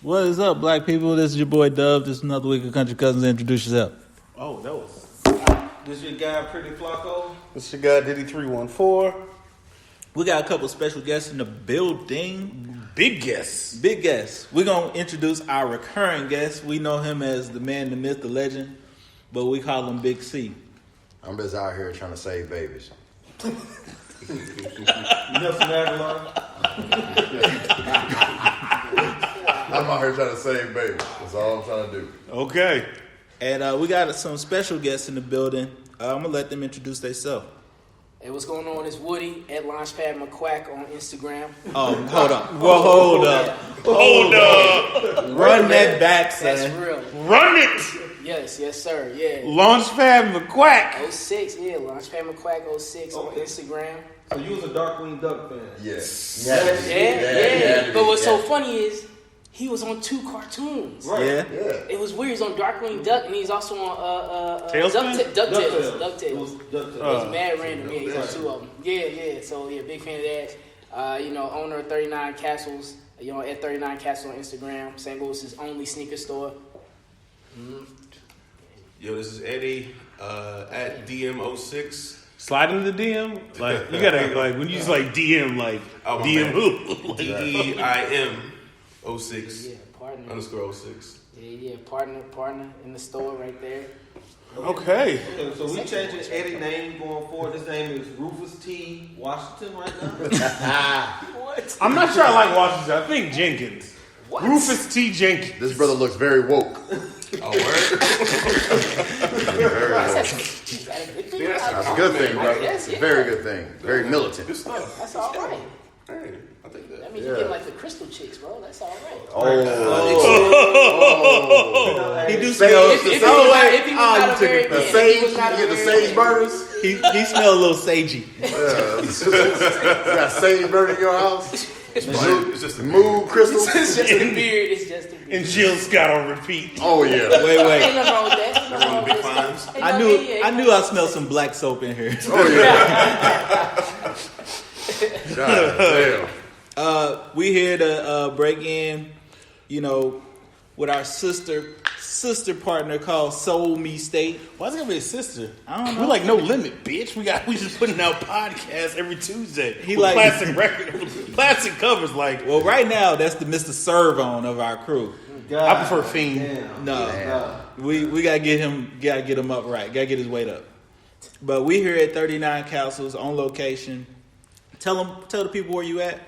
What is up, black people? This is your boy Dub. This is another week of Country Cousins. Introduce yourself. Oh, that was. This your guy, Pretty Flacco. This your guy, Diddy 314. We got a couple special guests in the building. Big guess. Big guests. We're going to introduce our recurring guest. We know him as the man, the myth, the legend, but we call him Big C. I'm just out here trying to save babies. Nelson Aguilar. I'm out here trying to save babies. That's all I'm trying to do. Okay. And we got some special guests in the building. I'm going to let them introduce themselves. Hey, what's going on? It's Woody at Launchpad McQuack on Instagram. Hold up. Well, hold up. Hold up. Run that back, son. That's real. Run it. Yes, sir. Yeah. Launchpad McQuack. 06, yeah. Launchpad McQuack 06 on Instagram. So you was a Darkwing Duck fan? Yes. Yeah. But what's so funny is he was on 2 cartoons. Right. Yeah. It was weird. He's on Darkwing Duck and he's also on Tailspin? DuckTales. It was DuckTales. It's mad random. Yeah, he's on 2 of them. Yeah. So yeah, big fan of that. Owner of 39 Castles. At 39 Castles on Instagram. St. Louis's only sneaker store. Yo, this is Eddie at DM06. Slide into the DM. Like, you gotta, like, when you just like DM, like, Oh, my DM bad. who? DEIM 06 Yeah, partner. underscore 06. Yeah, partner in the store right there. Okay. Okay, so we changing Eddie name going forward. His name is Rufus T. Washington right now. What? I'm not sure I like Washington. I think Jenkins. What? Rufus T. Jenkins. This brother looks very woke. Oh, word? Very woke. Is that a good thing? That's a good thing, brother. Yes, It's a very good thing. Very militant. Good stuff. That's all right. Hey, I think that. That means you get like the crystal chicks, bro. That's all right. He do If smell. he was not a very, The if sage, he was you not a get the very- sage burners. He smell a little sagey. You got sage burner in your house. It's just a Mood crystals. It's just a beard. It's just a beard. And Jill Scott on repeat. Oh yeah. Wait. Ain't nothing wrong with that. Ain't nothing wrong Big with that. Fives. Ain't I knew I smelled some black soap in here. Oh yeah. God damn. We here to break in, with our sister partner called Soul Me State. Why is it gonna be a sister? I don't know. We're like no limit, bitch. We just putting out podcasts every Tuesday. He with like- plastic covers. Like, Well, right now that's the Mr. Servon of our crew. I prefer Fiend. Damn. No, we gotta get him up right. Gotta get his weight up. But we here at 39 Castles on location. Tell the people where you at.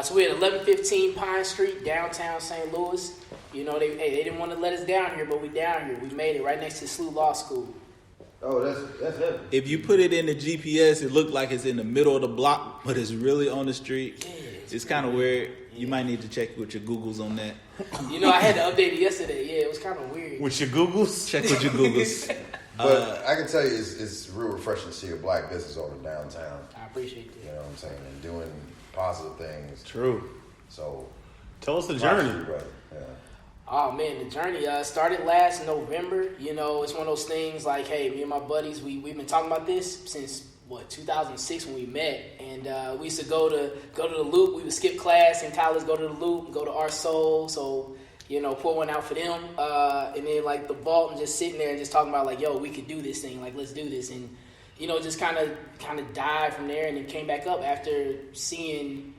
So we're at 1115 Pine Street, downtown St. Louis. They didn't want to let us down here, but we down here. We made it right next to SLU Law School. Oh, that's heavy. If you put it in the GPS, it looked like it's in the middle of the block, but it's really on the street. It's kind of weird. You might need to check with your Googles on that. I had to update it yesterday. Yeah, it was kind of weird. With your Googles. Check with your Googles. But I can tell you, it's real refreshing to see a black business owner downtown. I appreciate You that. know what I'm saying? And doing positive things. True. So, Tell us the props to journey. you, brother. Yeah. Oh man, the journey started last November. It's one of those things like, hey, me and my buddies, we've been talking about this since 2006 when we met, and we used to go to the Loop. We would skip class in college, go to the Loop, go to Our Soul. So pour one out for them, and then like the Vault, and just sitting there and just talking about like, yo, we could do this thing, like let's do this, and just kind of died from there, and then came back up after seeing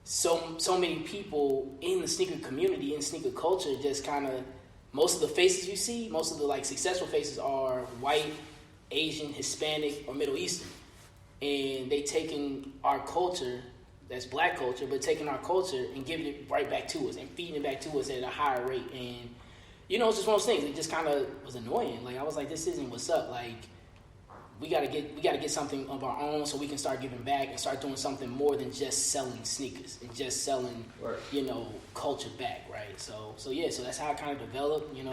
so many people in the sneaker community, in sneaker culture, just kind of, most of the faces you see, most of the like successful faces are white, Asian, Hispanic, or Middle Eastern. And they taking our culture, that's black culture, but taking our culture and giving it right back to us and feeding it back to us at a higher rate. And, it's just one of those things. It just kind of was annoying. Like, I was like, this isn't what's up. Like, we gotta get something of our own so we can start giving back and start doing something more than just selling sneakers and just selling, culture back, right? So that's how it kind of developed, and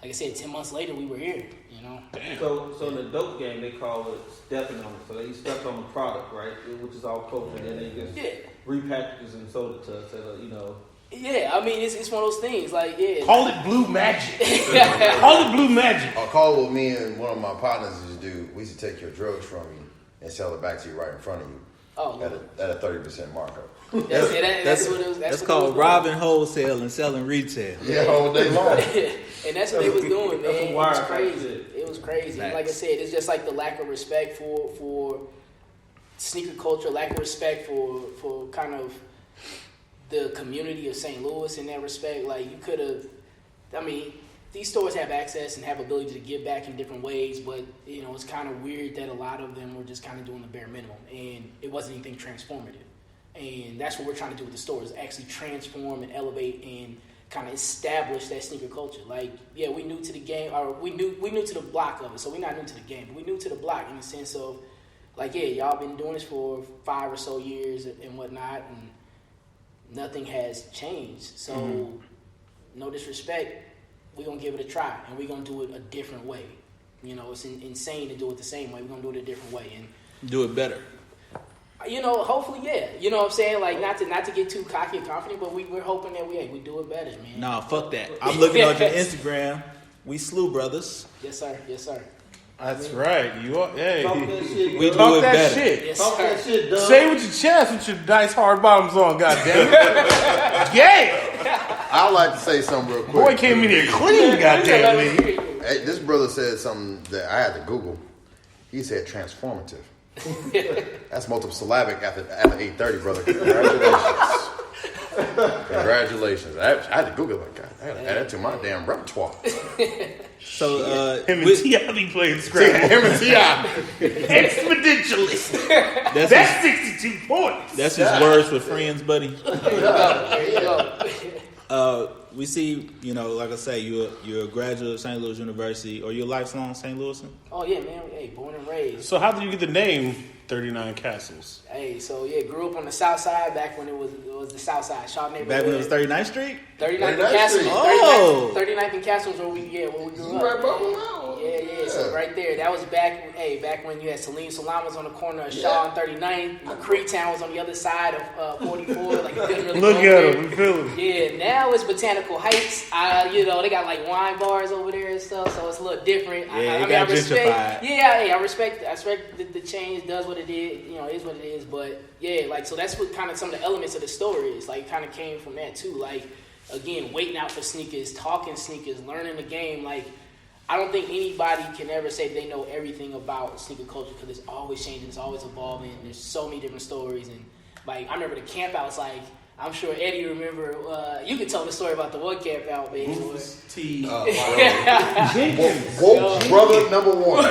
like I said, 10 months later we were here, So in the dope game, they call it stepping on it. So they stepped on the product, right? Which is all culture. And then they just repackages and sold it to us at Yeah, I mean, it's one of those things, like, yeah. Call it blue magic. Call it blue magic. I'll call what me and one of my partners used to do. We used to take your drugs from you and sell it back to you right in front of you Oh, at a 30% markup. That's what it was. That's called robbing wholesale and selling retail. Yeah, all day long. And that's what they was doing, man. It was wild crazy. shit. It was crazy. Facts. Like I said, it's just like the lack of respect for sneaker culture, lack of respect for kind of the community of St. Louis in that respect. Like you could have, I mean, these stores have access and have ability to give back in different ways, but you know it's kind of weird that a lot of them were just kind of doing the bare minimum, and it wasn't anything transformative. And that's what we're trying to do with the stores: actually transform and elevate and kind of establish that sneaker culture. Like, yeah, we new to the game, or we new to the block of it, so we're not new to the game, but we new to the block in the sense of, like, yeah, y'all been doing this for 5 or so years and whatnot, and nothing has changed. So, no disrespect, we're going to give it a try, and we're going to do it a different way. You know, it's insane to do it the same way. We're going to do it a different way. And Do it better. you know, hopefully, yeah. You know what I'm saying? Like, not to get too cocky and confident, but we're hoping that we do it better, man. Nah, fuck that. I'm looking at your Instagram. We Slew Brothers. Yes, sir. Yes, sir. That's right. You are. Hey, Talk that shit. We Doug. do talk it that better. shit. Yes, Talk sir. that shit, Doug. Say it with your chest with your nice hard bottoms on. Goddamn it. Yeah. I'd like to say something real quick. Boy came in here clean. Goddamn me. Hey, this brother said something that I had to Google. He said transformative. That's multiple syllabic after 8:30, brother. Congratulations. Congratulations. I had to Google it. God, I had to add that to my damn repertoire. So Him and with- T.I. be playing Scrabble. Him and T.I. Exponentially. that's That's 62 points. his words for friends, buddy. There you go. We see, you know, like I say, you're a graduate of St. Louis University, or you're a lifelong St. Louisan. Oh, yeah, man. Hey, born and raised. So how did you get the name 39 Castles? Hey, so yeah, grew up on the south side back when it was the south side, Shaw neighborhood. Back when it was 39th Street. 39th and 39th Castle. Street. Oh. 39th and Castle was where we grew up. Right, bro? Yeah. So right there, that was back when you had Salim Salam was on the corner of Shaw and 39th. Creektown was on the other side of 44. Like you couldn't really Look go at there. him. We feel him. Yeah, now it's Botanical Heights. You know, they got like wine bars over there and stuff, so it's a little different. Yeah, I it mean, got I respect. gentrified. Yeah, hey, I respect the change does what it is. You know, it is what it is. But yeah, like so that's what kind of some of the elements of the story is. Like, kind of came from that too. Like, again, waiting out for sneakers, talking sneakers, learning the game. Like, I don't think anybody can ever say they know everything about sneaker culture because it's always changing, it's always evolving. There's so many different stories, and like I remember the camp outs. Like, I'm sure Eddie remember. You could tell the story about the one camp out, man. T. Woke brother number one.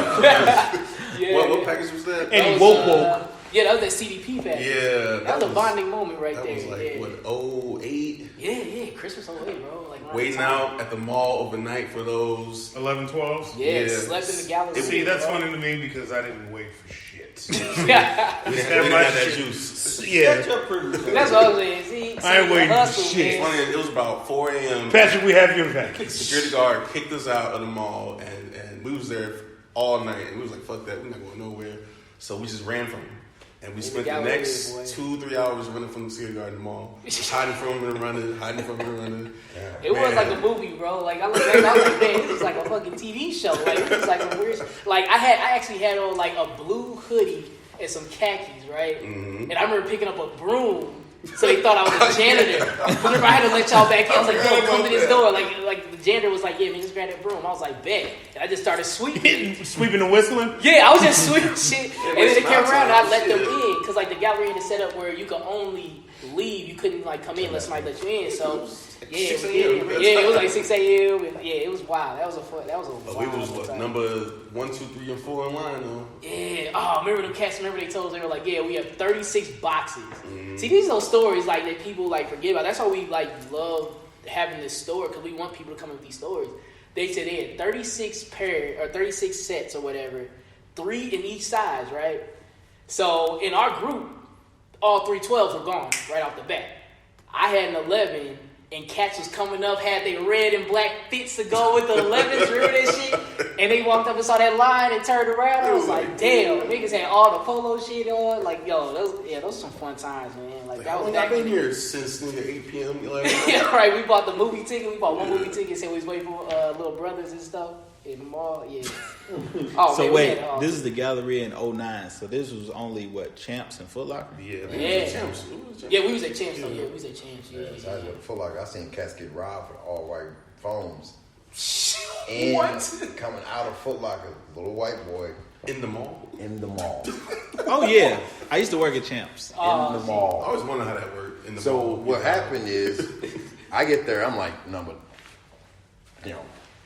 Yeah. What package was that? Eddie That was, Woke. Yeah, that was that CDP package. Yeah, That was a bonding moment right That there. was like yeah. what 08. Yeah, Christmas 08, bro. Like around Waiting the time. out at the mall overnight for those. 11, 12. Yeah, Yeah. slept in the galaxy. See, that's bro. funny to me because I didn't wait for shit. We didn't have that juice. Yeah. Shut your privilege. That's what I was saying. See, I ain't waiting for hustle, shit. man. Funny, it was about 4 a.m. Patrick, we have your back. Security guard kicked us out of the mall, and we was there all night, and we was like, "Fuck that, we're not going nowhere." So we just ran from him, and we spent the got next away, boy. 2-3 hours running from the security guard in the mall, just hiding from him and running, hiding from him and running. It was Man. like a movie, bro. Like I look back, I was like, man, this is like a fucking TV show. Like it was like a weird. Like I actually had on like a blue hoodie and some khakis, right? Mm-hmm. And I remember picking up a broom. So they thought I was a janitor. Remember, I had to let y'all back in. I was like, yo, come to this door. Like the janitor was like, yeah, man, just grab that broom. I was like, bet. And I just started sweeping. Sweeping and whistling. Yeah, I was just sweeping shit. And then they wasting came our around and I time. let them Shit. in. Because like the gallery had it set up where you could only leave. You couldn't like come in unless somebody let you in. So yeah, 6 a.m. it was like 6 a.m. And, yeah, it was wild. That was a We wild was what, time. number 1, 2, 3, and 4 in line though. Yeah. Oh, remember them cats? Remember they told us, they were like, yeah, we have 36 boxes. See, these are those stories like that people like forget about. That's why we like love having this store because we want people to come in with these stories. They said they had 36 pair or 36 sets or whatever, 3 in each size, right? So in our group, all 3 12s were gone right off the bat. I had an 11. And cats was coming up, had they red and black fits to go with the 11s, remember that shit? And they walked up and saw that line and turned around. I was like, damn, niggas had all the polo shit on. Like, yo, those were some fun times, man. Like, that was I've back been in here since nigga 8 p.m. Like, Yeah, right. We bought the movie ticket. We bought one movie ticket, said we was waiting for Little Brothers and stuff. In the mall, yeah. Oh, So man, we wait, had, this is the Galleria in 09. So this was only what, Champs and Foot Locker? Yeah, Yeah. Champs. Yeah, we was at Champs. We was at Champs. Yeah, Yeah. so I feel like I seen cats get robbed for all white phones. And coming out of Foot Locker, little white boy In the mall. in the mall. Oh yeah, I used to work at Champs. In the I mall. always wonder how that worked in the So mall. what happened is, I get there, I'm like number,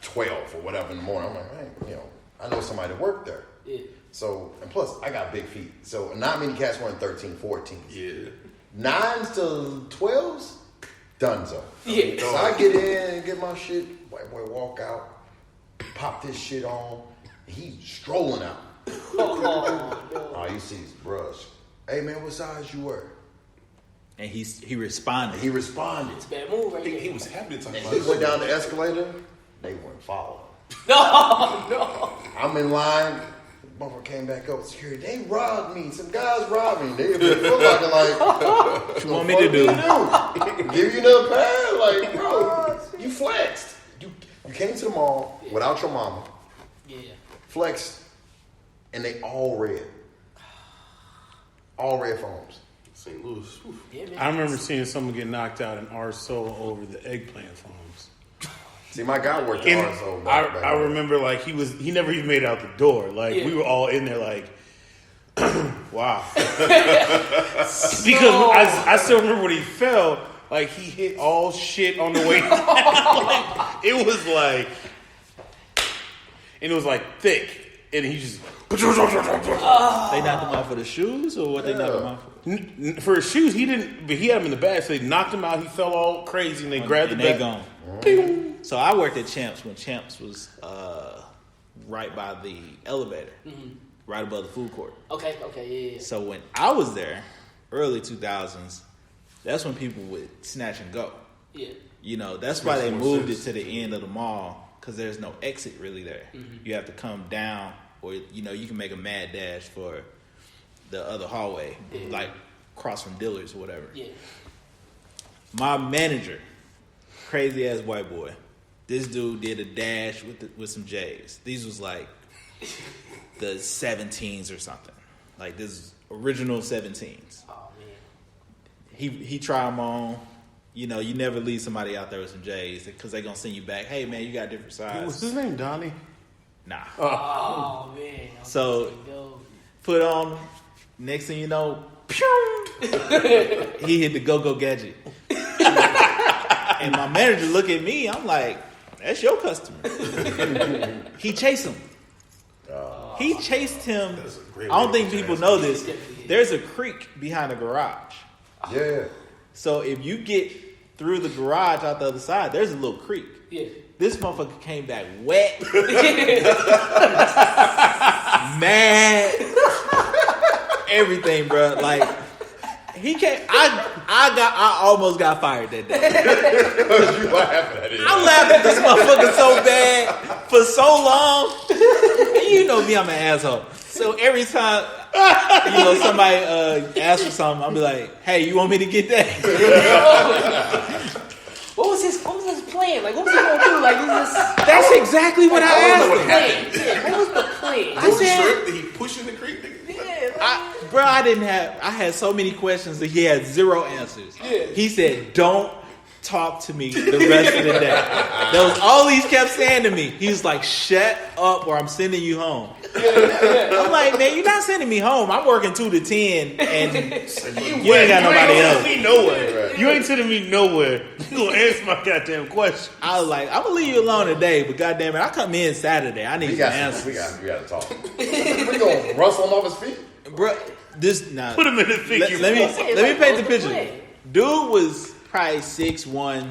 12 or whatever in the morning. I'm like, man, I know somebody that worked there. Yeah. So, and plus, I got big feet. So, not many cats wearing 13, 14. Yeah. 9s to 12s, donezo. Yeah. So I get in and get my shit. White boy walk out, pop this shit on. He's strolling out. Oh, you see his brush. Hey man, what size you wear? And he responded. He responded. It's a bad move right He there. was happy to talk about He it. went down the escalator. They wouldn't follow. No. I'm in line. Motherfucker came back up with security. They robbed me. Some guys robbed me. They been Foot Locker like, What you want me to do? Give you another pair? Like, bro, you flexed. You came to the mall without your mama, Yeah. flexed, and they all red. All red phones. St. Louis. Whew. Yeah, man. I remember seeing someone get knocked out in our soul over the eggplant phones. See, my guy worked And at RSO. I remember like he never even made it out the door. Like Yeah. we were all in there like, wow. Because I still remember when he fell, like he hit all shit on the way down. Like, it was like, and it was like thick, and he just They knocked him out for the shoes, or what? They knocked him out for? for his shoes he didn't, but he had him in the bag, so they knocked him out. He fell all crazy, and they grabbed And the they bag. gone. Ping. So I worked at Champs when Champs was right by the elevator, right above the food court. Okay, yeah. So when I was there, early 2000s, that's when people would snatch and go. Yeah. That's why they Makes more moved sense. it to the end of the mall, because there's no exit really there. You have to come down, or you can make a mad dash for the other hallway, like across from Dillard's or whatever. Yeah. My manager, crazy ass white boy, this dude did a dash with some J's. These was like the 17s or something, like this original 17s. Oh man. He tried them on. You never leave somebody out there with some J's because they gonna send you back. Hey man, you got different What's sizes. his name? Donnie. Nah. Oh man. So Go. put on. Next thing you know, pew! He hit the go-go gadget. And my manager look at me. I'm like, that's your customer. He chased him. He chased him. That's a great I don't way think to people chase know this. There's a creek behind the garage. Yeah. So if you get through the garage out the other side, there's a little creek. Yeah. This motherfucker came back wet, mad, everything, bro. Like he can't. I almost got fired that day. You laughing at it. I laughed at this motherfucker so bad for so long. And you know me, I'm an asshole. So every time somebody asks for something, I'll be like, "Hey, you want me to get that?" What was his plan? Like, what was he gonna do? Like, is this? That's exactly what I asked him. Plan. Yeah. What was the plan? I said, Shrimp, did he push in the creek? I had so many questions that he had zero answers. Yeah. He said, "Don't talk to me the rest of the day." That was all he kept saying to me. He was like, "Shut up, or I'm sending you home." I'm like, "Man, you're not sending me home. I'm working 2 to 10, and you ain't got nobody else." You ain't sending me nowhere. You ain't sending me nowhere. You gonna answer my goddamn question? I was like, "I'm gonna leave you alone today, but goddamn it, I come in Saturday. I need We some got answers, we got to talk. We gonna rustle him off his feet? bro." This nah. Put him in the figure. Let me Like, paint the what's picture. plan? Dude was probably 6'1".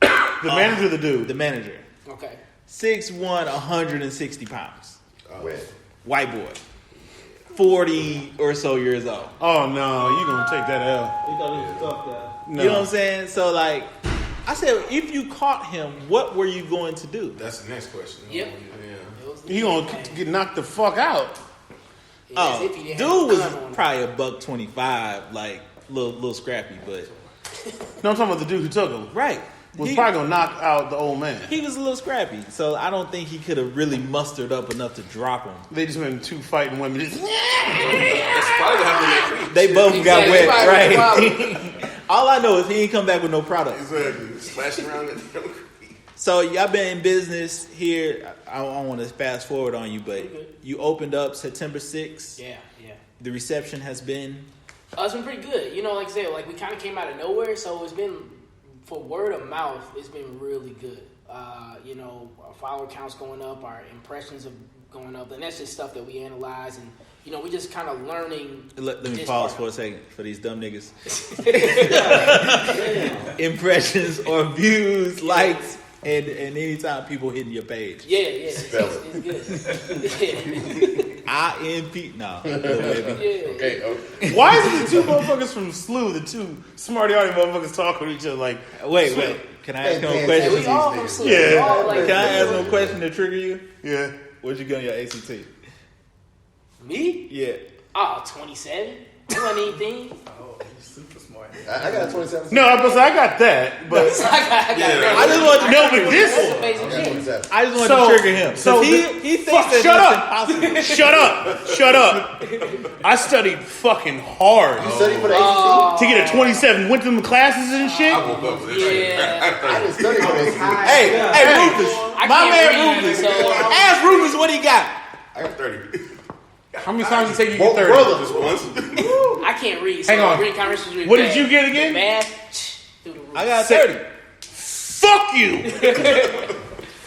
The manager, of the dude. The manager, Okay. 6'1", 160 pounds. Wet. White boy, 40 or so years old. Oh no, you gonna take that L? He thought he was a tough guy. No. You know what I'm saying? So like, I said, if you caught him, what were you going to do? That's the next question. Yep. Yeah. He gonna get knocked the fuck out. As Oh, if he didn't dude have a was gun on him. probably $125, like little scrappy, but No, I'm talking about the dude who took him. right. was He- probably gonna knock out the old man. He was a little scrappy, so I don't think he could have really mustered up enough to drop him. They just went two fighting women. That's probably what happened next week. They both got Exactly. wet, Probably. right? All I know is he ain't come back with no product. Exactly. Splashing around that damn creek. So y'all been in business here. I don't want to fast forward on you, but you opened up September 6th. Yeah. The reception has been. It's been pretty good. You know, like I said, like we kind of came out of nowhere, so it's been, for word of mouth, it's been really good. You know, our follower count's going up, our impressions are going up, and that's just stuff that we analyze, and you know, we just kind of learning. Let me this pause part for of a second for these dumb niggas. Impressions or views, likes, and anytime people hitting your page. Yeah, it's good. INP. No. Yeah. Okay. Why is it the two motherfuckers from SLU, the two smarty arty motherfuckers talking to each other like? Wait. Can I ask him a Yeah, question? we all from Sleep. Yeah. We all, like, Can I ask him a question to trigger you? Yeah. What'd you get on your ACT? Me? Yeah. Oh, 27. I wasn't anything. I got 27. No, I got that, but I just want to no, but That's this. amazing shit. 27. I just want So- to trigger him. so he the- thinks fuck, that shut that's up. impossible. Shut up! I studied fucking hard You study for the ACT? to get a 27. Went to them classes and shit. I woke up for this. Yeah. I didn't study for the ACT. Hey, Rufus. I My can't man read, Rufus. so- Ask Rufus what he got. I got 30. How many times did it take you to Both get 30? brothers. Just once. I can't read. So Hang on. reading comprehension is really What did bad. you get again? Math. Through the roof. I got 30. Fuck you!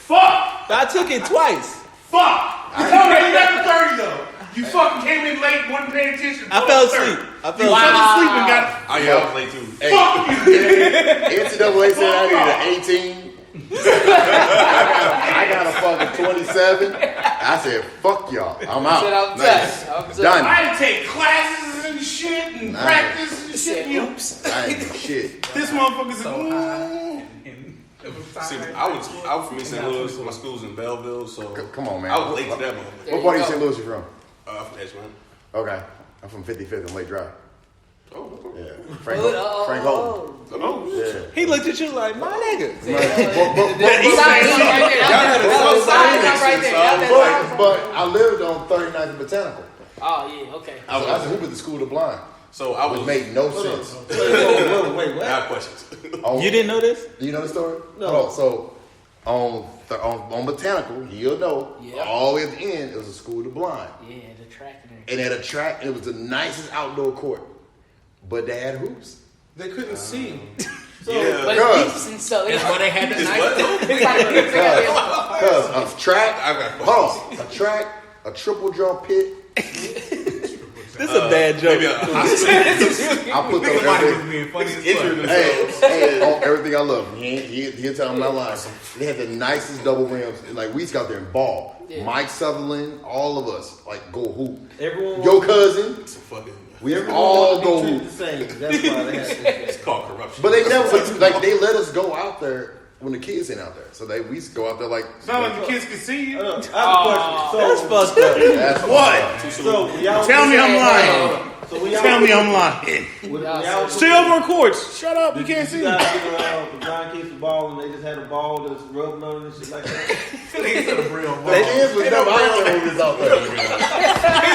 Fuck! But I took it twice. Fuck! You told me you got the 30 though. You fucking came in late, wasn't paying attention. I fell asleep. I You fell fell asleep. asleep and got. Oh, yeah, I was late too. Hey, Fuck you! NCAA said I needed an 18. I got a fucking 27. I said, fuck y'all. I'm out. Said I'm Nice. done. I'm done. Done. I had to take classes and shit and Nice. practice and shit. Said, You, oops. I ain't do shit. this motherfucker's like, See, I was from East St. Louis. My school's in Belleville, so Come on, man. I was late to that motherfucker. What part of St. Louis you from? From Edgemont. Okay. I'm from 55th and Lake Drive. Oh, okay. Yeah. Frank Holden. Oh, Yeah. He looked at you like, my nigga. But I lived on 39th and Botanical. Oh yeah, okay. I was hooping at the School of the Blind. So I was. Which made no sense. Wait, I what? have questions. You didn't know this? Do you know the story? No. Hold on. So on Botanical, you'll know, Yeah. all the way at the end, it was a School of the Blind. Yeah, the track and And at a track, it was the nicest outdoor court. But they had hoops. They couldn't see. Yeah. But Cuz. it's decent, so it's Why they had It's what? Because a I've got hold on, a track, a triple jump pit, This is a bad joke. Maybe a hospital. I put those everything. being funny as Injured Hey, themselves. hey, on everything I love. He'll tell me my lines. They had the nicest double rims. Like, we used to go out there and ball. Yeah. Mike Sutherland, all of us, like, go hoop. Everyone Your cousin, It's a fucking. we everyone all wanted go to be hoop. treated the same. That's why they had this. It's called corruption. But they never, like, they let us go out there when the kids ain't out there. So we used to go out there like, it's not like the kids can see you. I have a question. That's So, fucked up. that's What? so when y'all Tell me I'm lying. So when y'all Tell me I'm lying. when y'all Stay over records. Shut up. You can't see you me. guys get around the John kids the ball and they just had a ball that's rubbing on it and shit like that. The kids was never out there when we was out there.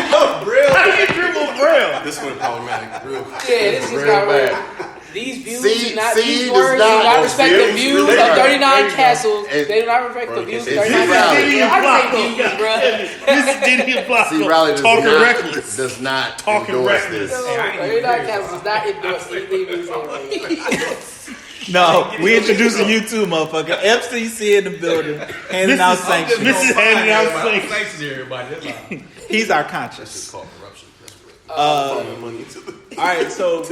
How do you dribble Braille? This one problematic, real. Yeah, this is Real not real. bad. These views See- do not, see, these does words not- do not respect the views views really of are. 39 There you go. Castles. And- They do not respect the views of it's 39 Raleigh. Castles. I can say views, bro. This is Diddy and Blanco. See, Riley talking reckless. does not Talking endorse reckless. this. 39 Castles does not endorse anything we say. No, we introducing you too, motherfucker. FCC in the building, handing out sanctions. This is handing out things. Thanks to everybody. That's all. He's our It's conscience. called corruption. That's what. Pumping money into the. All right, so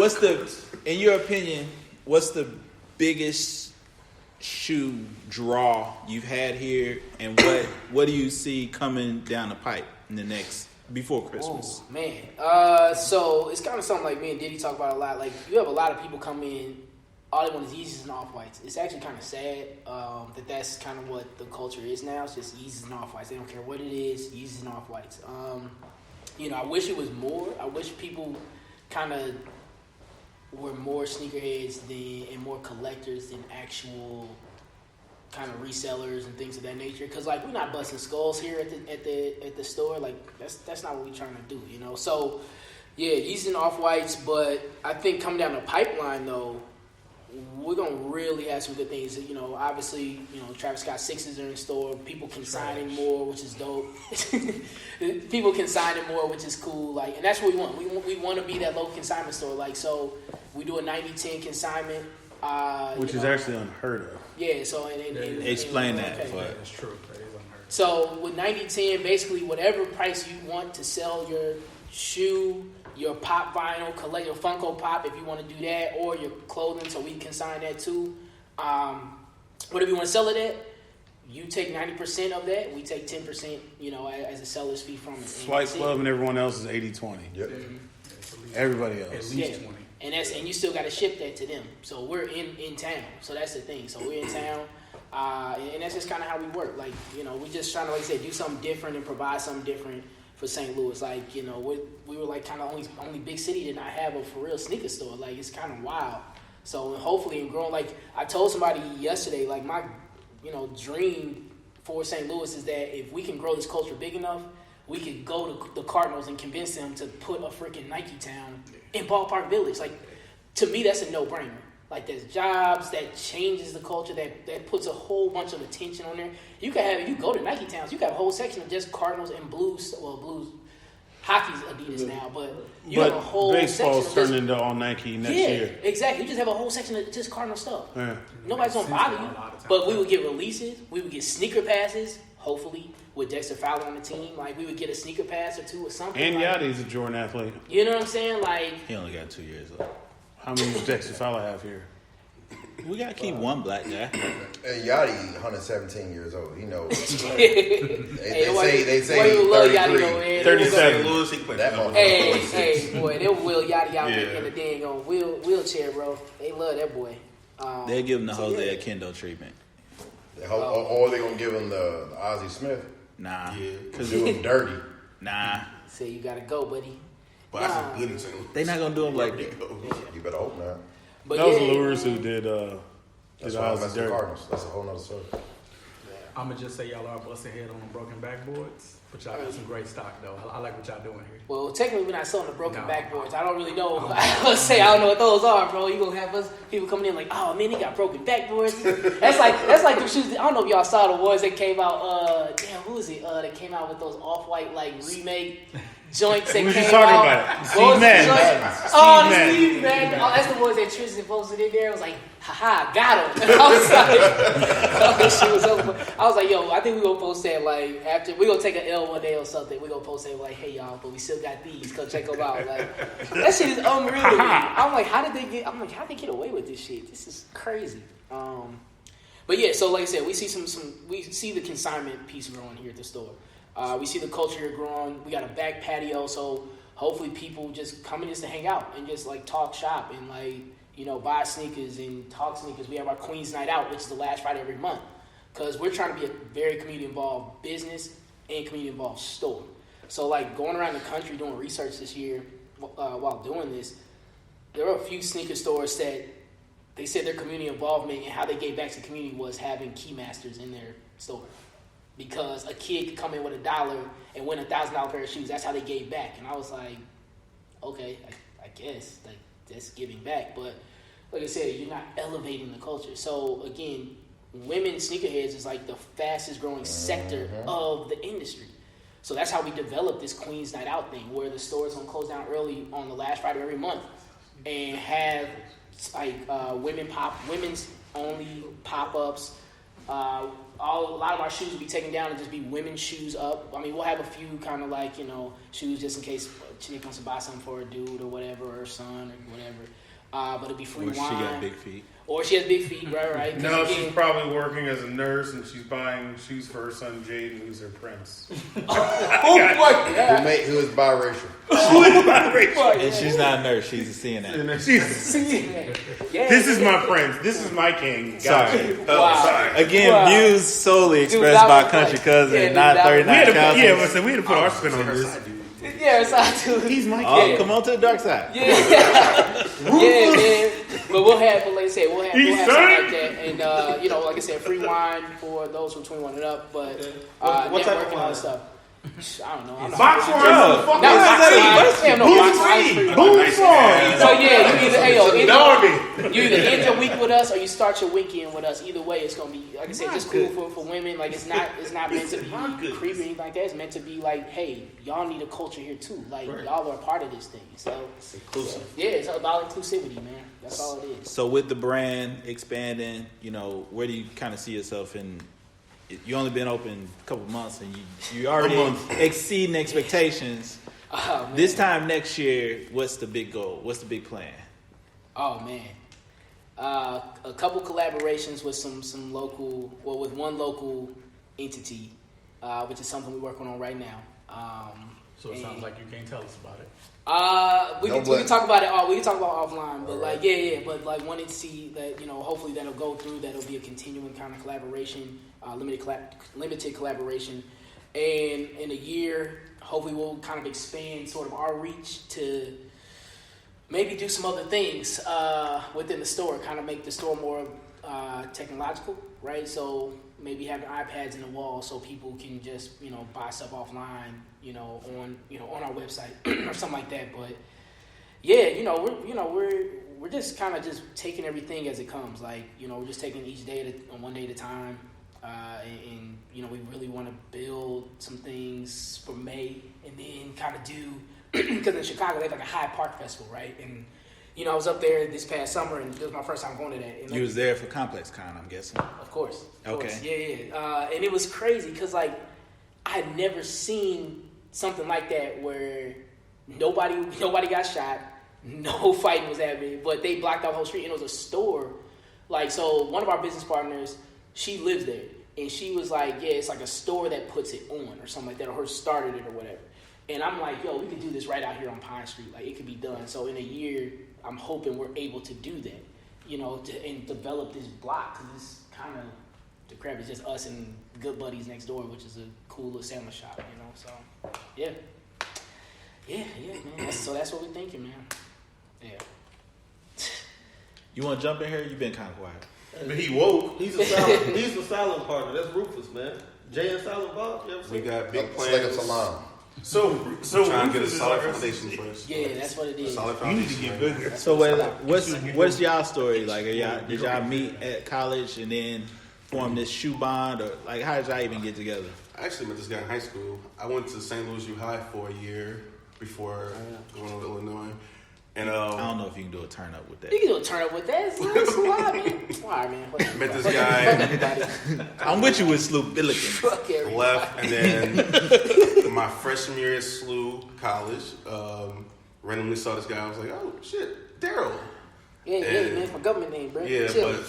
in your opinion, what's the biggest shoe draw you've had here, and what do you see coming down the pipe in the next before Christmas? Oh, man. So it's kind of something like me and Diddy talk about a lot. Like, you have a lot of people come in, all they want is Yeezys and Off-Whites. It's actually kind of sad that's kind of what the culture is now. It's just Yeezys and Off-Whites. They don't care what it is, Yeezys and Off-Whites. I wish it was more. I wish people kind of we're more sneakerheads and more collectors than actual kind of resellers and things of that nature. Because like we're not busting skulls here at the store. Like that's not what we're trying to do, you know. So yeah, using Off-Whites, but I think coming down the pipeline though, we're gonna really have some good things. You know, obviously, you know, Travis Scott 6s are in store. People can sign in more, which is dope. People can sign in more, which is cool. Like, and that's what we want. We want to be that local consignment store. Like, so we do a 90-10 consignment, which is actually unheard of. Yeah. So Explain that. okay. That's true. That is unheard. So with 90-10, basically whatever price you want to sell your shoe, your pop vinyl, collect your Funko Pop if you want to do that, or your clothing, so we can consign that too. Whatever you want to sell it at, you take 90% of that, we take 10%, you know, as a seller's fee from it. Swipe Club and everyone else is 80-20. Yep. Everybody At else. least Yeah. 20. And you still got to ship that to them. So we're in town. So that's the thing. So we're in town, and that's just kind of how we work. Like, you know, we just trying to, like I said, do something different and provide something different for St. Louis. Like, you know, we were like kind of only big city did not have a for real sneaker store. Like, it's kind of wild. So hopefully in growing, like I told somebody yesterday, like my, you know, dream for St. Louis is that if we can grow this culture big enough, we could go to the Cardinals and convince them to put a freaking Nike Town in Ballpark Village. Like, to me, that's a no-brainer. Like, there's jobs that changes the culture, that puts a whole bunch of attention on there. You can have, if you go to Nike Towns, you can have a whole section of just Cardinals and Blues. Well, Blues, hockey's Adidas now, but you have a whole baseball's section of turned into all Nike next yeah, year. exactly. You just have a whole section of just Cardinal stuff. Yeah. Nobody's gonna Seems bother like you. a lot of times. But we would get releases. We would get sneaker passes. Hopefully, with Dexter Fowler on the team, like we would get a sneaker pass or two or something. And like, Yachty's a Jordan athlete. you know what I'm saying? Like, He only got 2 years left. How many does Dexter Fowler have here? We gotta keep one black guy. And Yachty, 117 years old. He knows. hey, They say why you love Yachty 33. though, man? 37. St. Louis, he played That for- motherfucker. Hey, boy, they'll wheel Yachty out Yeah. in the dang on wheelchair, bro. They love that boy. They'll give him the so Jose yeah. Akendo treatment. Or they gonna give him the Ozzie Smith. Nah. Yeah. Cause Do him dirty. nah. Say you gotta go, buddy. But that's a good in St. Louis. They not gonna do him like that. You better hope not. But That was yeah, Lures who did That's why I'm Ozzy messing with Dirt. Cardinals. That's a whole nother story. I'm gonna just say y'all are busting head on broken backboards, but y'all got some great stock though. I like what y'all doing here. Well, technically, we're not selling the broken No. backboards. I don't really know. I would say I don't know what those are, bro. You gonna have us people coming in like, oh man, they got broken backboards. that's like the shoes. I don't know if y'all saw the ones that came out. Damn, who is it? That came out with those Off-White like remake joints that We were came just talking out. about it. What Steve was the Madden. joint? Oh, the Madden. Steve Madden. Oh, that's the ones that Tristan posted in there. I was like, haha, got him. I was like, this shit was over. I was like, yo, I think we're gonna post that like after we're gonna take an L one day or something. We're gonna post that like, hey y'all, but we still got these. Go check them out. Like that shit is unreal to me. I'm like, how did they get away with this shit? This is crazy. But yeah, so like I said, we see the consignment piece growing here at the store. We see the culture here growing. We got a back patio, so hopefully people just come in just to hang out and just like talk shop and like, you know, buy sneakers and talk sneakers. We have our Queen's Night Out, which is the last Friday every month, because we're trying to be a very community involved business and community involved store. So like going around the country doing research this year while doing this, there are a few sneaker stores that they said their community involvement and how they gave back to the community was having Keymasters in their store. Because a kid could come in with $1 and win $1,000 pair of shoes. That's how they gave back. And I was like, okay, I guess like that's giving back. But like I said, you're not elevating the culture. So again, women sneakerheads is like the fastest growing sector of the industry. So that's how we developed this Queen's Night Out thing, where the store is gonna close down early on the last Friday of every month and have like women's only pop-ups. A lot of our shoes will be taken down and just be women's shoes up. I mean, we'll have a few kind of like, you know, shoes just in case Chick wants to buy something for a dude or whatever, or her son or whatever. But it'll be free Or wine. she got big feet. Or she has big feet, right? 'Cause No, again- she's probably working as a nurse and she's buying shoes for her son Jaden, who's her prince. Oh my God. Who is biracial? And she's not a nurse, she's a CNN. This is my prince. This is my king. Sorry. Wow. Again, Wow. views solely Dude, expressed that by was Country like- Cousin, yeah, dude, not that was- 39 Cousins. listen, we had to put our spin on this. Yeah, Yeah, side two. He's my Oh, kid. come on to the dark side. Yeah, yeah, man. But we'll have, like I said, we'll have something like that, and like I said, free wine for those who 21 and up. But What type of networking and all wine? that stuff. I don't know. I'm not Box sure. wine, No, motherfucker. box wine. Yeah, no, box wine is free. Booze on. So yeah, you either Darby. you either end your week with us or you start your weekend with us. Either way, it's gonna be, like I said, just cool for women. Like it's not meant to be creepy or anything like that. It's meant to be like, hey, y'all need a culture here too. Like y'all are a part of this thing. So It's inclusive. yeah, it's about inclusivity, man. That's all it is. So with the brand expanding, where do you kind of see yourself in? You only been open a couple months, and you already exceeding expectations. Oh, man. This time next year, what's the big goal? What's the big plan? Oh man, a couple collaborations with some local, with one local entity, which is something we're working on right now. So it sounds like you can't tell us about it. We can talk about it. We can talk about it offline, but like but like one entity that hopefully that'll go through. That'll be a continuing kind of collaboration, limited collaboration, and in a year, hopefully we'll kind of expand sort of our reach to maybe do some other things within the store, kind of make the store more technological, right? So maybe have the iPads in the wall so people can just buy stuff offline, on our website or something like that. But yeah, we're just kind of just taking everything as it comes. Like we're just taking each day one day at a time, and we really want to build some things for May, and then kind of do because in Chicago they have like a Hyde Park Festival, right? And I was up there this past summer, and it was my first time going to that. And You was there for Complex Con, I'm guessing. Of course. Okay. Yeah. And it was crazy because I had never seen something like that where nobody got shot, no fighting was happening, but they blocked out the whole street, and it was a store. Like, so one of our business partners, she lives there, and she was like, yeah, it's like a store that puts it on or something like that, or her started it or whatever. And I'm like, yo, we could do this right out here on Pine Street. Like, it could be done. So in a year, I'm hoping we're able to do that, and develop this block. Because it's kind of, the crap is just us and Good Buddies next door, which is a cool little sandwich shop, So, yeah. Yeah, man. So that's what we're thinking, man. Yeah. You want to jump in here? You've been kind of quiet. But he woke. He's the silent partner. That's Rufus, man. Jay and Silent Bob. You ever seen We got big It's like a plans. salon. So Trying to get a Rufus is solid our- foundation first. Yeah, that's what it is. Solid You need to foundation. get bigger. So what's y'all story? Like, did y'all meet at college and then form this shoe bond, or like how did y'all even get together? I actually met this guy in high school. I went to St. Louis U High for a year before going to Illinois. And I don't know if you can do a turn up with that. You can do a turn up with that. It's a lot, man. All right, man. met this Fuck guy, everybody. I'm with you with Sloop Billiken. Fuck everybody. left, and then my freshman year at SLU College, randomly saw this guy. I was like, oh shit, Daryl. Yeah, man. It's my government name, bro. Yeah, Chill. but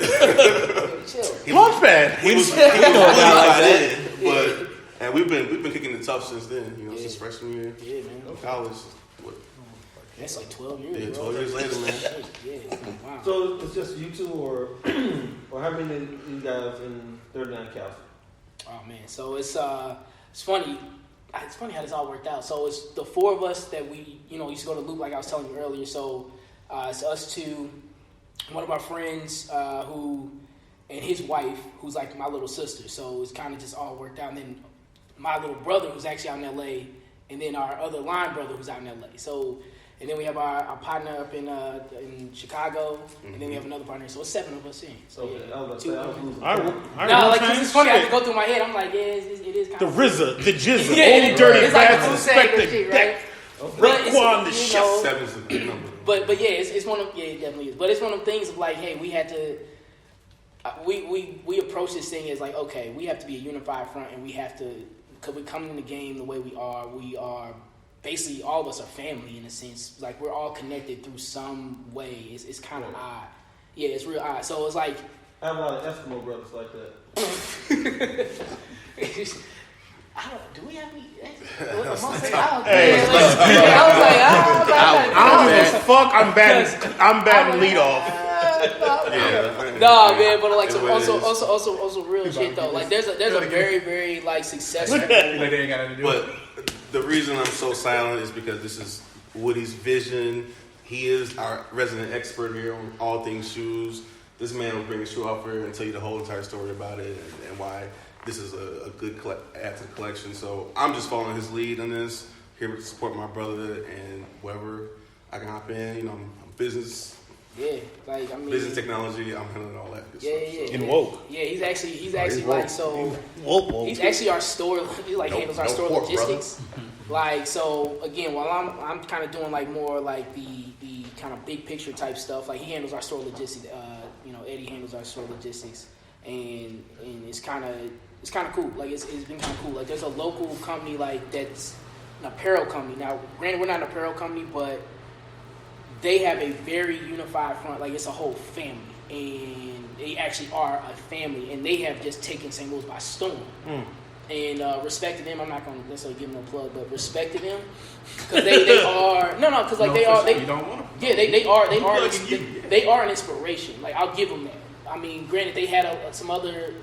Chill. Launchpad. he was know about that. But and we've been kicking it tough since then. Since freshman year Yeah, man. of college. What, That's like 12 years. Yeah, bro. 12 years later, man. Shit, yeah. Wow. So it's just you two, or how many of you guys in 39 Cal? Oh man, so it's funny. It's funny how this all worked out. So it's the four of us that we used to go to Loop, like I was telling you earlier. So it's us two, one of our friends who, and his wife, who's like my little sister. So it's kind of just all worked out. And then my little brother, who's actually out in LA, and then our other line brother, who's out in LA. So. And then we have our partner up in Chicago, and then we have another partner. So it's 7 of us in. So Okay, yeah, I was about to two say, I was women. losing All count. right, No, like, 'cause it's funny. I have shit. to go through my head. I'm like, yeah, it is kind The of RZA, the Jizza, Yeah, old dirty it's like a bastard, two-second Spectre, shit, Deck, right? But it's, Raekwon, the you chef. know, 7's a good number. but yeah, it's one of it definitely is. But it's one of the things of like, hey, we had to. We approach this thing as like, okay, we have to be a unified front, and we have to, because we come in the game the way we are. Basically, all of us are family in a sense. Like, we're all connected through some way. It's kind of odd. Yeah, it's real odd. So it's like, I have a lot of Eskimo brothers like that. do we have any? Hey, I was like, I don't give a fuck. I'm batting lead off. Nah, man, but like, It's so what it is. also real shit though. Like, there's a very, very like successful. Like they ain't got nothing to do with But it. The reason I'm so silent is because this is Woody's vision. He is our resident expert here on all things shoes. This man will bring a shoe off here and tell you the whole entire story about it and why this is a good add to the collection. So I'm just following his lead on this. Here to support my brother and wherever I can hop in. You know, I'm business. Yeah, like I mean, Business technology, I'm handling all that good stuff. And woke. Yeah, he's actually like so. Woke. He's actually our store. He like handles our store pork, logistics. Like so, again, while I'm kind of doing like more like the kind of big picture type stuff. Like he handles our store logistics. Eddie handles our store logistics, and it's kind of cool. Like it's been kind of cool. Like there's a local company like that's an apparel company. Now, granted, we're not an apparel company, but they have a very unified front. Like it's a whole family, and they actually are a family, and they have just taken St. Louis by storm. And respect to them. I'm not going to necessarily give them a plug, but respect to them because they are because like they are. You don't want them. Yeah, they are an inspiration. Like I'll give them that. I mean, granted, they had some other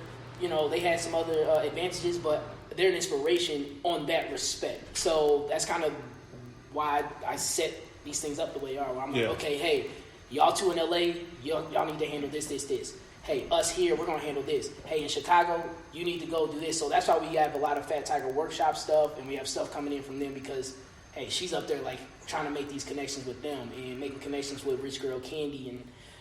advantages, but they're an inspiration on that respect. So that's kind of why I set these things up the way they are. Where I'm like, okay, hey, y'all two in LA, y'all need to handle this. Hey, us here, we're gonna handle this. Hey, in Chicago, you need to go do this. So that's why we have a lot of Fat Tiger workshop stuff, and we have stuff coming in from them because, hey, she's up there like trying to make these connections with them and making connections with Rich Girl Candy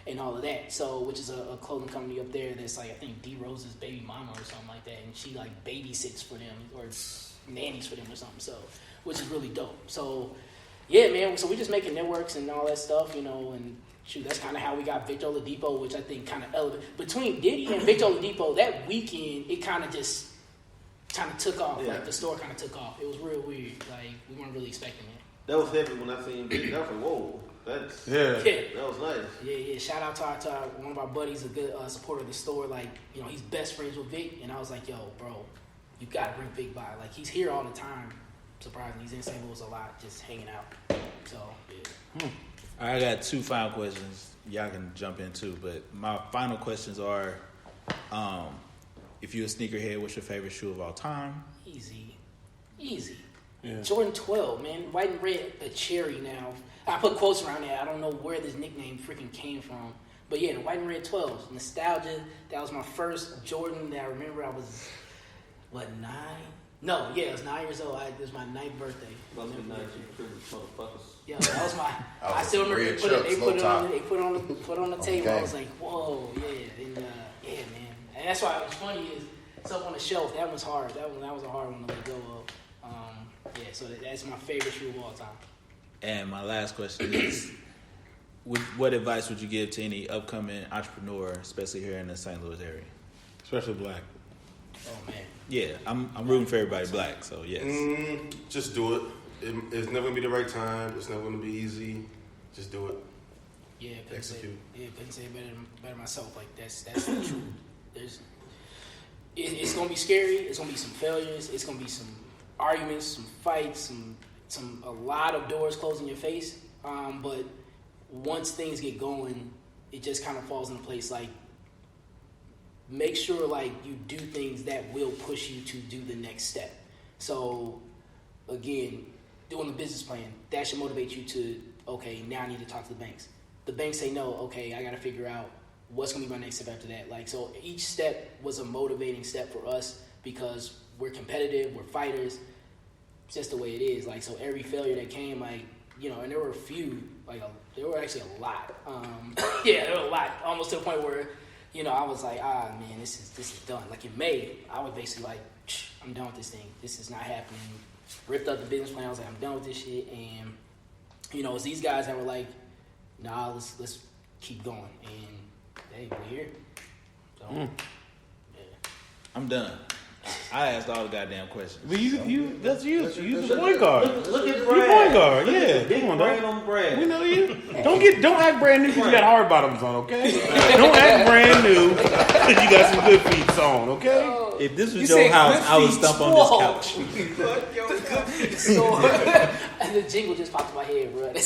and all of that. So, which is a clothing company up there that's like I think D Rose's baby mama or something like that, and she like babysits for them or nannies for them or something. So, which is really dope. So, yeah, man. So we're just making networks and all that stuff, and. Shoot, that's kind of how we got Victor Oladipo, which I think kind of elevated. Between Diddy and Victor Oladipo, that weekend, it kind of just took off. Yeah. Like, the store kind of took off. It was real weird. Like, we weren't really expecting it. That was heavy when I seen Big. I was like, whoa, that was nice. Yeah. Shout out to one of our buddies, a good supporter of the store. Like, he's best friends with Vic. And I was like, yo, bro, you got to bring Vic by. Like, he's here all the time. Surprisingly, he's in St. Louis a lot, just hanging out. So, yeah. I got two final questions. Y'all can jump in too, but my final questions are: if you're a sneakerhead, what's your favorite shoe of all time? Easy. Yeah. Jordan 12, man, white and red, a cherry. Now I put quotes around there. I don't know where this nickname freaking came from, but yeah, the white and red 12s, nostalgia. That was my first Jordan that I remember. I was 9? No, yeah, I was 9 years old. It was my 9th birthday. Must be nice, you privileged motherfuckers. Yeah, that was my. I still remember they put it on the table. I was like, whoa, yeah, and yeah, man. And that's why it was funny is it's up on the shelf. That one's hard. That was a hard one to let go of. Yeah, so that's my favorite shoe of all time. And my last question is: what advice would you give to any upcoming entrepreneur, especially here in the St. Louis area, especially black? Oh man. Yeah, I'm rooting for everybody black, so yes. Just do it. It's never gonna be the right time. It's never gonna be easy. Just do it. Yeah, execute. Couldn't say it better myself. Like that's the truth. It's gonna be scary. It's gonna be some failures. It's gonna be some arguments, some fights, a lot of doors closed in your face. But once things get going, it just kind of falls into place. Like, make sure like you do things that will push you to do the next step. So again, doing the business plan, that should motivate you to, okay, now I need to talk to the banks. The banks say no, okay, I got to figure out what's going to be my next step after that. Like, so each step was a motivating step for us because we're competitive, we're fighters. It's just the way it is. Like, so every failure that came, like, and there were a few, like, there were actually a lot. Yeah, there were a lot, almost to the point where, I was like, man, this is done. Like in May, I was basically like, I'm done with this thing. This is not happening. Ripped up the business plan. I was like, I'm done with this shit. And, it's these guys that were like, nah, let's keep going. And, hey, we're here. So, yeah. I'm done. I asked all the goddamn questions. But that's you. You the point guard. Look at You Brad. point guard. Yeah, Big come on, Brad dog. on Brad. We know you. Don't act brand new because you got hard bottoms on, okay? Don't act brand new because you got some good feet on, okay? If this was your house, I would stump on this couch. And the jingle just popped in my head, bro. I'm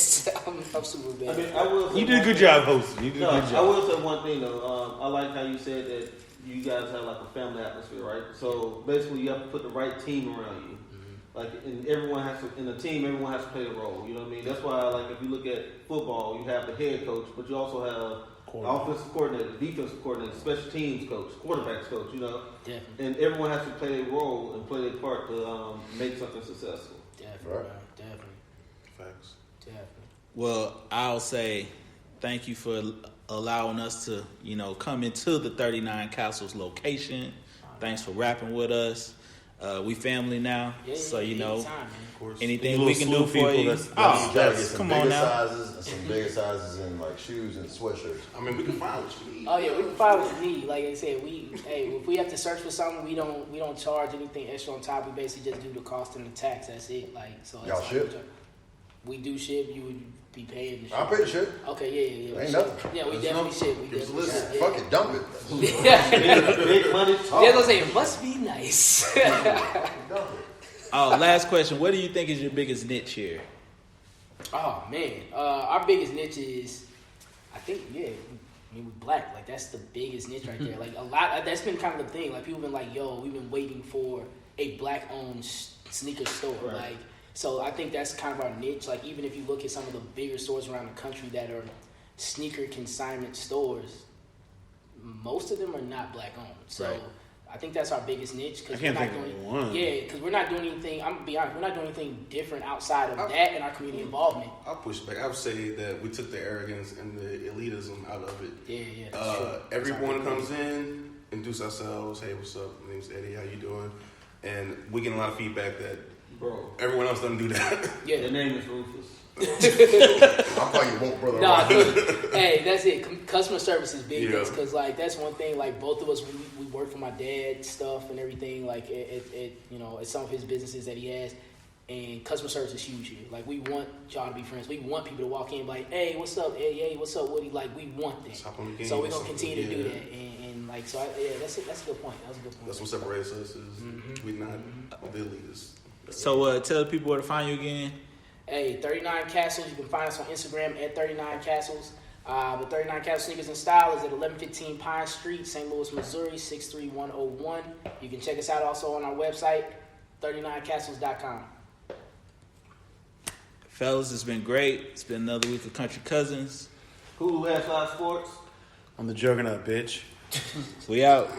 super bad. I will say You did a good job hosting. You did a good job. I will say one thing though. I like how you said that you guys have like a family atmosphere, right? So basically, you have to put the right team around you. like, and everyone has to in a team. Everyone has to play a role. You know what I mean? That's why, like, if you look at football, you have the head coach, but you also have offensive coordinator, defensive coordinator, special teams coach, quarterbacks coach. You know, Definitely. and everyone has to play their role and play their part to make something successful. Definitely, Right. bro. Definitely. Facts. Definitely. Well, I'll say thank you for allowing us to, come into the 39 Castles location. Thanks for rapping with us. We family now, so anytime, man. Of course. anything You we can do little for people, you. that's- You Oh, gotta get that's, some come on bigger now. sizes and some bigger sizes in like shoes and sweatshirts. I mean, we can find what you need. Oh yeah, we can find what you need. Like I said, if we have to search for something, we don't charge anything extra on top. We basically just do the cost and the tax. That's it. Like so. Y'all it's ship? We do ship. You would be paying the ship. I'll pay the shit. Okay, yeah. We Ain't ship. nothing. Yeah, we Let's definitely know. ship. We Give us a definitely list. ship. Fuck it, dump it. Yeah. Big money Yeah, I talk. was gonna say it must be nice. Dump it. Oh, last question. What do you think is your biggest niche here? Oh man, our biggest niche is, I think, we black. Like that's the biggest niche right there. Like a lot. That's been kind of the thing. Like people been like, yo, we've been waiting for a black-owned sneaker store. Right. Like so, I think that's kind of our niche. Like even if you look at some of the bigger stores around the country that are sneaker consignment stores, most of them are not black-owned. So. Right. I think that's our biggest niche I because can't we're not think of doing one. yeah because we're not doing anything. I'm gonna be honest, we're not doing anything different outside of that and our community involvement. I'll push back. I would say that we took the arrogance and the elitism out of it. Yeah, that's true. Everyone comes in, introduce ourselves. Hey, what's up? My name's Eddie. How you doing? And we get a lot of feedback that Bro, everyone else doesn't do that. Yeah. your name is Rufus. I'll call you woke brother. Nah, Rocky. look, hey, that's it. Customer service is big Yeah. because like that's one thing. Like both of us, we work for my dad stuff and everything. Like at some of his businesses that he has, and customer service is huge here. Like we want y'all to be friends. We want people to walk in and be like, hey, what's up, Eddie? Hey, what's up, Woody? Like we want Let's that. hop on the game So or we're gonna something. continue to do Yeah. that. And like so, that's it. That's a good point. That was a good point. That's what separates us. Is we're not the elitists. So tell the people where to find you again. Hey, 39 Castles. You can find us on Instagram at 39 Castles. But 39 Castles Sneakers and Style is at 1115 Pine Street, St. Louis, Missouri, 63101. You can check us out also on our website, 39castles.com. Fellas, it's been great. It's been another week of Country Cousins. Who has live sports? I'm the juggernaut, bitch. We out.